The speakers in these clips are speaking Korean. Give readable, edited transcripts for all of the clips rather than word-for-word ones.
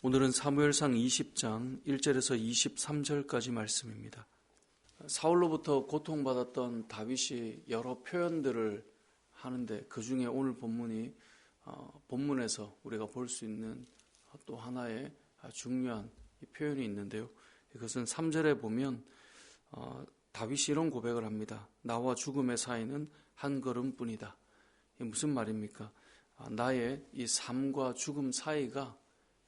오늘은 사무엘상 20장 1절에서 23절까지 말씀입니다. 사울로부터 고통받았던 다윗이 여러 표현들을 하는데 그 중에 오늘 본문에서 우리가 볼 수 있는 또 하나의 중요한 표현이 있는데요. 이것은 3절에 보면 다윗이 이런 고백을 합니다. 나와 죽음의 사이는 한 걸음뿐이다. 이게 무슨 말입니까? 나의 이 삶과 죽음 사이가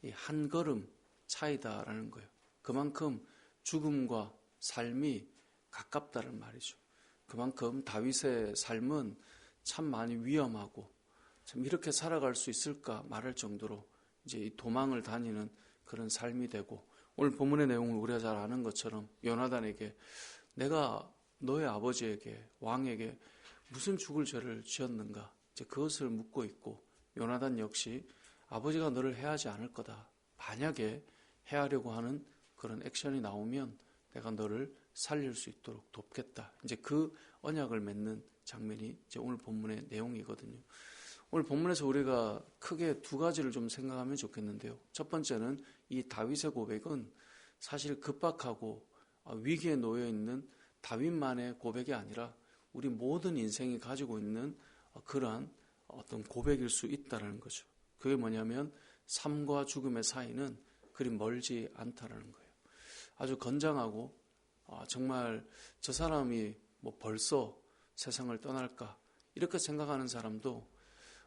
이 한 걸음 차이다라는 거예요. 그만큼 죽음과 삶이 가깝다는 말이죠. 그만큼 다윗의 삶은 참 많이 위험하고 참 이렇게 살아갈 수 있을까 말할 정도로 이제 이 도망을 다니는 그런 삶이 되고, 오늘 본문의 내용을 우리가 잘 아는 것처럼 요나단에게 내가 너의 아버지에게 왕에게 무슨 죽을 죄를 지었는가 이제 그것을 묻고 있고, 요나단 역시 아버지가 너를 해하지 않을 거다. 만약에 해하려고 하는 그런 액션이 나오면 내가 너를 살릴 수 있도록 돕겠다. 이제 그 언약을 맺는 장면이 이제 오늘 본문의 내용이거든요. 오늘 본문에서 우리가 크게 두 가지를 좀 생각하면 좋겠는데요. 첫 번째는 이 다윗의 고백은 사실 급박하고 위기에 놓여 있는 다윗만의 고백이 아니라 우리 모든 인생이 가지고 있는 그러한 어떤 고백일 수 있다는 거죠. 그게 뭐냐면 삶과 죽음의 사이는 그리 멀지 않다라는 거예요. 아주 건장하고 정말 저 사람이 뭐 벌써 세상을 떠날까 이렇게 생각하는 사람도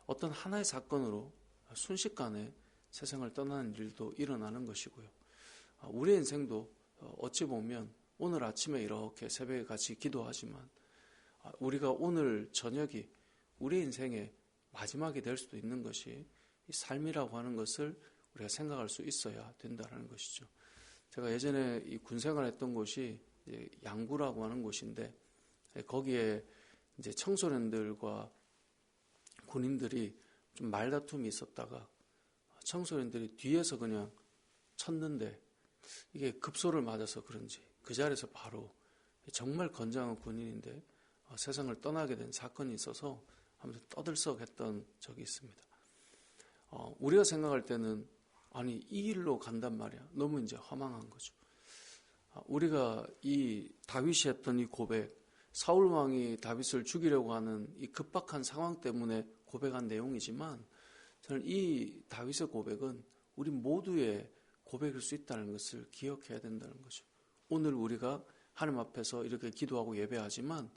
어떤 하나의 사건으로 순식간에 세상을 떠나는 일도 일어나는 것이고요. 우리의 인생도 어찌 보면 오늘 아침에 이렇게 새벽에 같이 기도하지만 우리가 오늘 저녁이 우리 인생의 마지막이 될 수도 있는 것이 이 삶이라고 하는 것을 우리가 생각할 수 있어야 된다는 것이죠. 제가 예전에 이 군생활 했던 곳이 이제 양구라고 하는 곳인데, 거기에 이제 청소년들과 군인들이 좀 말다툼이 있었다가 청소년들이 뒤에서 그냥 쳤는데 이게 급소를 맞아서 그런지 그 자리에서 바로 정말 건장한 군인인데 세상을 떠나게 된 사건이 있어서 아무튼 떠들썩했던 적이 있습니다. 우리가 생각할 때는 아니 이 길로 간단 말이야. 너무 이제 허망한 거죠. 우리가 이 다윗이 했던 이 고백, 사울 왕이 다윗을 죽이려고 하는 이 급박한 상황 때문에 고백한 내용이지만 저는 이 다윗의 고백은 우리 모두의 고백일 수 있다는 것을 기억해야 된다는 거죠. 오늘 우리가 하나님 앞에서 이렇게 기도하고 예배하지만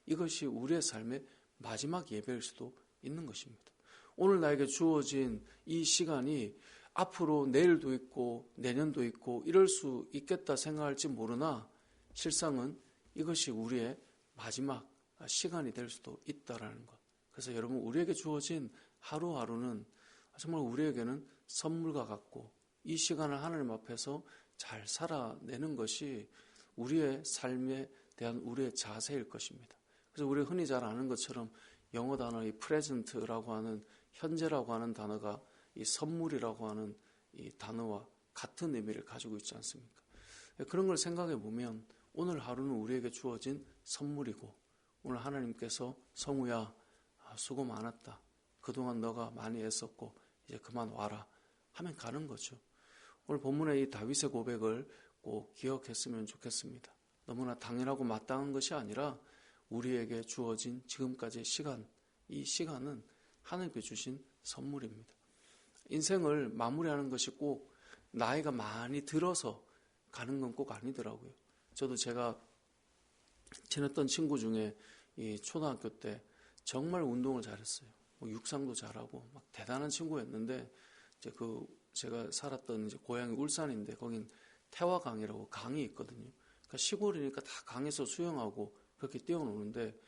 이것이 우리의 삶의 마지막 예배일 수도 있는 것입니다. 오늘 나에게 주어진 이 시간이 앞으로 내일도 있고 내년도 있고 이럴 수 있겠다 생각할지 모르나 실상은 이것이 우리의 마지막 시간이 될 수도 있다라는 것. 그래서 여러분, 우리에게 주어진 하루하루는 정말 우리에게는 선물과 같고 이 시간을 하나님 앞에서 잘 살아내는 것이 우리의 삶에 대한 우리의 자세일 것입니다. 그래서 우리가 흔히 잘 아는 것처럼 영어 단어 이 present라고 하는 현재라고 하는 단어가 이 선물이라고 하는 이 단어와 같은 의미를 가지고 있지 않습니까? 그런 걸 생각해 보면 오늘 하루는 우리에게 주어진 선물이고, 오늘 하나님께서 성우야 수고 많았다. 그동안 너가 많이 애썼고 이제 그만 와라 하면 가는 거죠. 오늘 본문의 이 다윗의 고백을 꼭 기억했으면 좋겠습니다. 너무나 당연하고 마땅한 것이 아니라 우리에게 주어진 지금까지의 시간, 이 시간은 하나님께 주신 선물입니다. 인생을 마무리하는 것이 꼭 나이가 많이 들어서 가는 건 꼭 아니더라고요. 저도 제가 지냈던 친구 중에 이 초등학교 때 정말 운동을 잘했어요. 뭐 육상도 잘하고 막 대단한 친구였는데 이제 제가 살았던 이제 고향이 울산인데 거긴 태화강이라고 강이 있거든요. 그러니까 시골이니까 다 강에서 수영하고 그렇게 뛰어노는데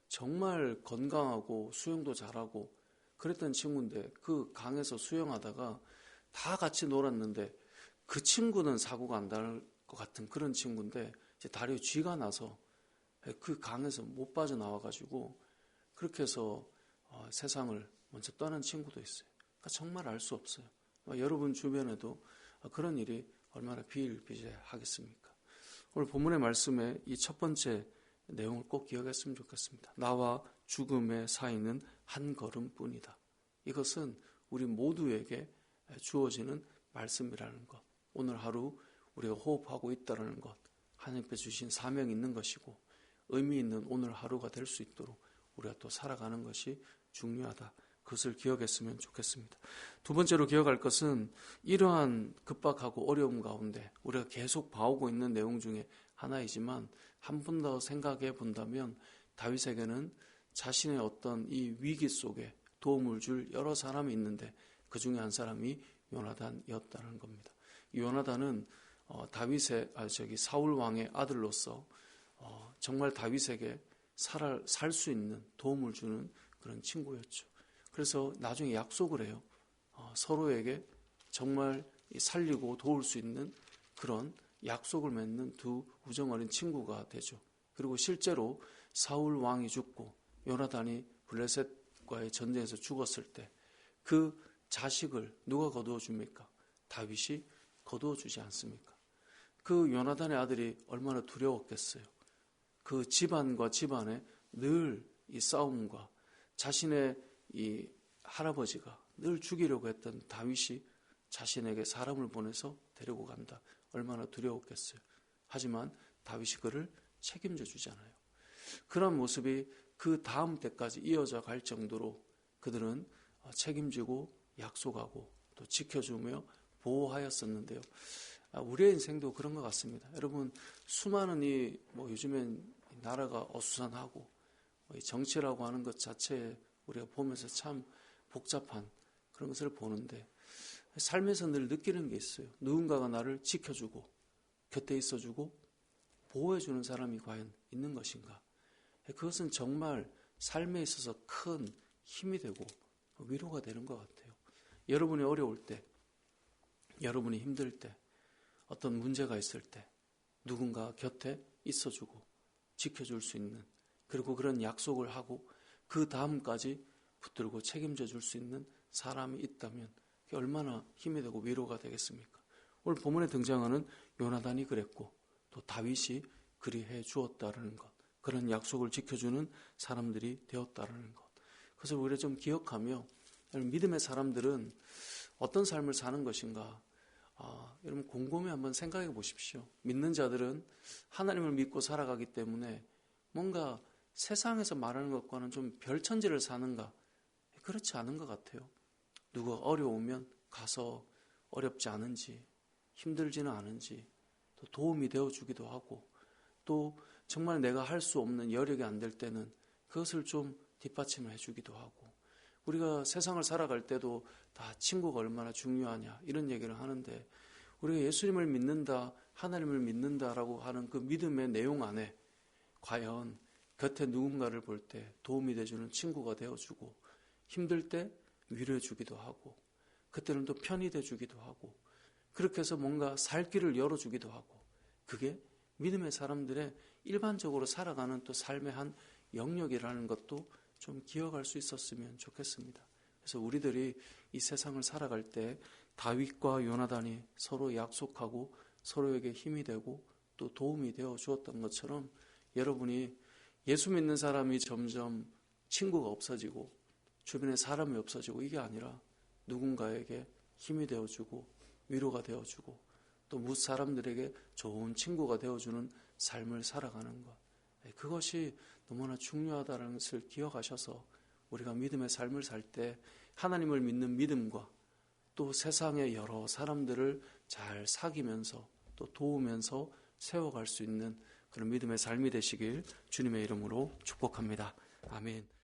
정말 건강하고 수영도 잘하고 그랬던 친구인데 그 강에서 수영하다가 다 같이 놀았는데 그 친구는 사고가 안 날 것 같은 그런 친구인데 이제 다리에 쥐가 나서 그 강에서 못 빠져나와가지고 그렇게 해서 세상을 먼저 떠난 친구도 있어요. 그러니까 정말 알 수 없어요. 여러분 주변에도 그런 일이 얼마나 비일비재하겠습니까? 오늘 본문의 말씀에 이 첫 번째 내용을 꼭 기억했으면 좋겠습니다. 나와 죽음의 사이는 한 걸음뿐이다. 이것은 우리 모두에게 주어지는 말씀이라는 것, 오늘 하루 우리가 호흡하고 있다는 것, 하나님께 주신 사명이 있는 것이고 의미 있는 오늘 하루가 될 수 있도록 우리가 또 살아가는 것이 중요하다. 그것을 기억했으면 좋겠습니다. 두 번째로 기억할 것은 이러한 급박하고 어려움 가운데 우리가 계속 봐오고 있는 내용 중에 하나이지만 한 번 더 생각해 본다면 다윗에게는 자신의 어떤 이 위기 속에 도움을 줄 여러 사람이 있는데 그 중에 한 사람이 요나단이었다는 겁니다. 요나단은 사울 왕의 아들로서 정말 다윗에게 살 수 있는 도움을 주는 그런 친구였죠. 그래서 나중에 약속을 해요. 서로에게 정말 살리고 도울 수 있는 그런 약속을 맺는 두 우정 어린 친구가 되죠. 그리고 실제로 사울 왕이 죽고 요나단이 블레셋과의 전쟁에서 죽었을 때 그 자식을 누가 거두어 줍니까? 다윗이 거두어 주지 않습니까? 그 요나단의 아들이 얼마나 두려웠겠어요. 그 집안과 집안에 늘 이 싸움과 자신의 이 할아버지가 늘 죽이려고 했던 다윗이 자신에게 사람을 보내서 데리고 간다. 얼마나 두려웠겠어요. 하지만 다윗이 그를 책임져 주잖아요. 그런 모습이 그 다음 때까지 이어져 갈 정도로 그들은 책임지고 약속하고 또 지켜주며 보호하였었는데요. 우리의 인생도 그런 것 같습니다. 여러분, 수많은 요즘엔 나라가 어수선하고 이 정치라고 하는 것 자체에 우리가 보면서 참 복잡한 그런 것을 보는데 삶에서 늘 느끼는 게 있어요. 누군가가 나를 지켜주고 곁에 있어주고 보호해주는 사람이 과연 있는 것인가? 그것은 정말 삶에 있어서 큰 힘이 되고 위로가 되는 것 같아요. 여러분이 어려울 때, 여러분이 힘들 때, 어떤 문제가 있을 때 누군가 곁에 있어주고 지켜줄 수 있는, 그리고 그런 약속을 하고 그 다음까지 붙들고 책임져 줄 수 있는 사람이 있다면 그게 얼마나 힘이 되고 위로가 되겠습니까? 오늘 본문에 등장하는 요나단이 그랬고 또 다윗이 그리해 주었다는 것, 그런 약속을 지켜주는 사람들이 되었다는 것, 그것을 우리가 좀 기억하며 믿음의 사람들은 어떤 삶을 사는 것인가, 여러분 곰곰이 한번 생각해 보십시오. 믿는 자들은 하나님을 믿고 살아가기 때문에 뭔가 세상에서 말하는 것과는 좀 별천지를 사는가? 그렇지 않은 것 같아요. 누가 어려우면 가서 어렵지 않은지, 힘들지는 않은지 또 도움이 되어주기도 하고, 또 정말 내가 할 수 없는 여력이 안 될 때는 그것을 좀 뒷받침을 해주기도 하고, 우리가 세상을 살아갈 때도 다 친구가 얼마나 중요하냐 이런 얘기를 하는데, 우리가 예수님을 믿는다, 하나님을 믿는다라고 하는 그 믿음의 내용 안에 과연 곁에 누군가를 볼 때 도움이 돼주는 친구가 되어주고, 힘들 때 위로해주기도 하고, 그때는 또 편히 돼주기도 하고, 그렇게 해서 뭔가 살 길을 열어주기도 하고, 그게 믿음의 사람들의 일반적으로 살아가는 또 삶의 한 영역이라는 것도 좀 기억할 수 있었으면 좋겠습니다. 그래서 우리들이 이 세상을 살아갈 때 다윗과 요나단이 서로 약속하고 서로에게 힘이 되고 또 도움이 되어 주었던 것처럼, 여러분이 예수 믿는 사람이 점점 친구가 없어지고 주변에 사람이 없어지고 이게 아니라 누군가에게 힘이 되어주고 위로가 되어주고 또 무엇 사람들에게 좋은 친구가 되어주는 삶을 살아가는 것, 그것이 너무나 중요하다는 것을 기억하셔서 우리가 믿음의 삶을 살 때 하나님을 믿는 믿음과 또 세상의 여러 사람들을 잘 사귀면서 또 도우면서 세워갈 수 있는 그런 믿음의 삶이 되시길 주님의 이름으로 축복합니다. 아멘.